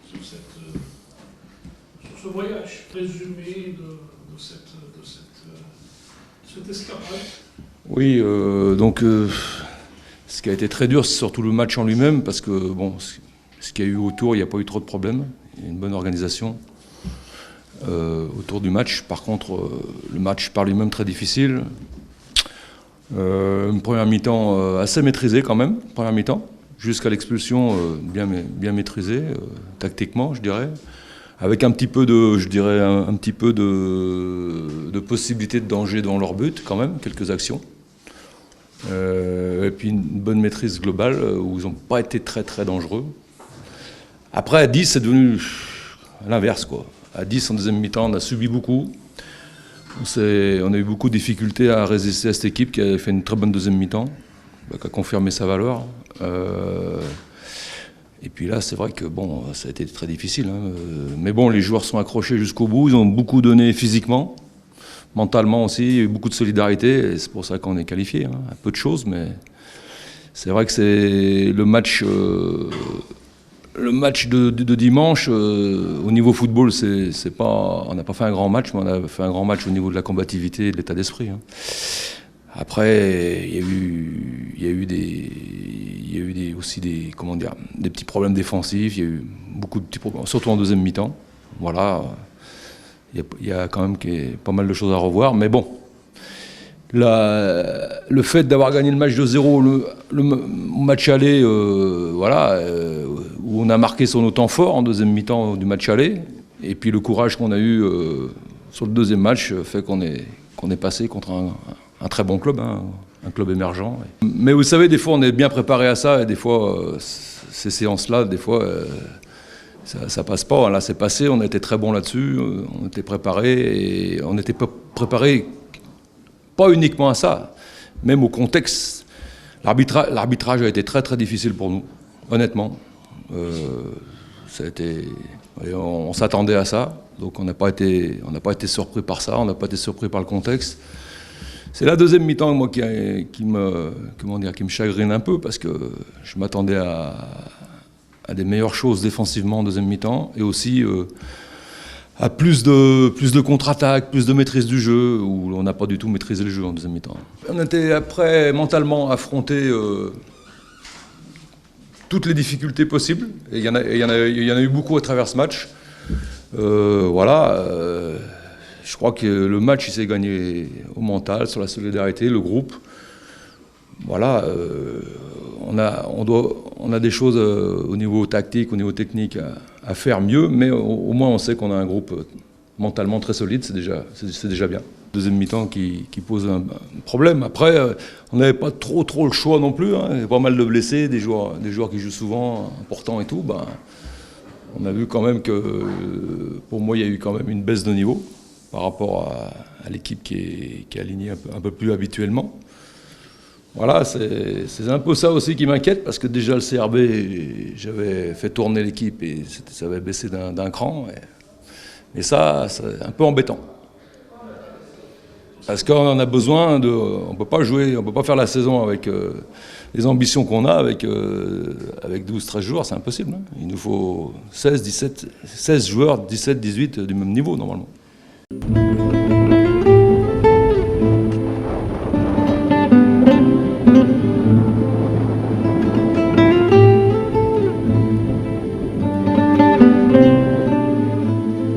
sur ce voyage présumé de cette escapade. Oui, ce qui a été très dur, c'est surtout le match en lui-même, parce que bon, ce qu'il y a eu autour, il n'y a pas eu trop de problèmes. Il y a une bonne organisation autour du match. Par contre, le match par lui-même très difficile. Une première mi-temps assez maîtrisée quand même, première mi-temps, jusqu'à l'expulsion bien maîtrisée, tactiquement, je dirais. Avec un petit peu de, je dirais, un petit peu de possibilité de danger dans leur but, quand même, quelques actions. Et puis une bonne maîtrise globale où ils n'ont pas été très très dangereux. Après à 10 c'est devenu l'inverse quoi. À 10 en deuxième mi-temps on a subi beaucoup. On a eu beaucoup de difficultés à résister à cette équipe qui a fait une très bonne deuxième mi-temps, qui a confirmé sa valeur. Et puis là c'est vrai que bon ça a été très difficile. Hein. Mais bon les joueurs sont accrochés jusqu'au bout, ils ont beaucoup donné physiquement. Mentalement aussi, il y a eu beaucoup de solidarité et c'est pour ça qu'on est qualifié. Hein. Un peu de choses, mais c'est vrai que c'est le match de dimanche. Au niveau football, c'est pas, on n'a pas fait un grand match, mais on a fait un grand match au niveau de la combativité et de l'état d'esprit. Hein. Après, il y a eu aussi des petits problèmes défensifs. Il y a eu beaucoup de petits problèmes, surtout en deuxième mi-temps. Voilà. Il y a quand même pas mal de choses à revoir, mais bon, le fait d'avoir gagné le match de 0, le match aller, où on a marqué sur nos temps forts en deuxième mi-temps du match aller, et puis le courage qu'on a eu sur le deuxième match fait qu'on est passé contre un très bon club, hein, un club émergent. Mais vous savez, des fois on est bien préparé à ça, et des fois ces séances-là, des fois... Ça passe pas, là c'est passé, on était très bon là-dessus, on était préparé et on était préparé pas uniquement à ça, même au contexte. L'arbitrage a été très très difficile pour nous, honnêtement. On s'attendait à ça, donc on n'a pas été surpris par ça, on n'a pas été surpris par le contexte. C'est la deuxième mi-temps moi qui me chagrine un peu parce que je m'attendais à des meilleures choses défensivement en deuxième mi-temps et aussi à plus de contre-attaque, plus de maîtrise du jeu, où on n'a pas du tout maîtrisé le jeu en deuxième mi-temps. On était après mentalement affronté toutes les difficultés possibles, et il y en a eu beaucoup à travers ce match. Je crois que le match il s'est gagné au mental, sur la solidarité, le groupe. Voilà, on a des choses au niveau tactique, au niveau technique à faire mieux, mais au moins on sait qu'on a un groupe mentalement très solide, c'est déjà bien. Deuxième mi-temps qui pose un problème. Après, on n'avait pas trop le choix non plus, hein. Il y a pas mal de blessés, des joueurs qui jouent souvent, importants et tout. On a vu quand même que, pour moi, il y a eu quand même une baisse de niveau par rapport à l'équipe qui est alignée un peu plus habituellement. Voilà, c'est un peu ça aussi qui m'inquiète, parce que déjà le CRB, j'avais fait tourner l'équipe et ça avait baissé d'un cran. Et ça, c'est un peu embêtant. Parce qu'on en a besoin on ne peut pas jouer, on ne peut pas faire la saison avec les ambitions qu'on a avec 12-13 joueurs, c'est impossible. Hein. Il nous faut 16 joueurs, 17, 18 du même niveau normalement.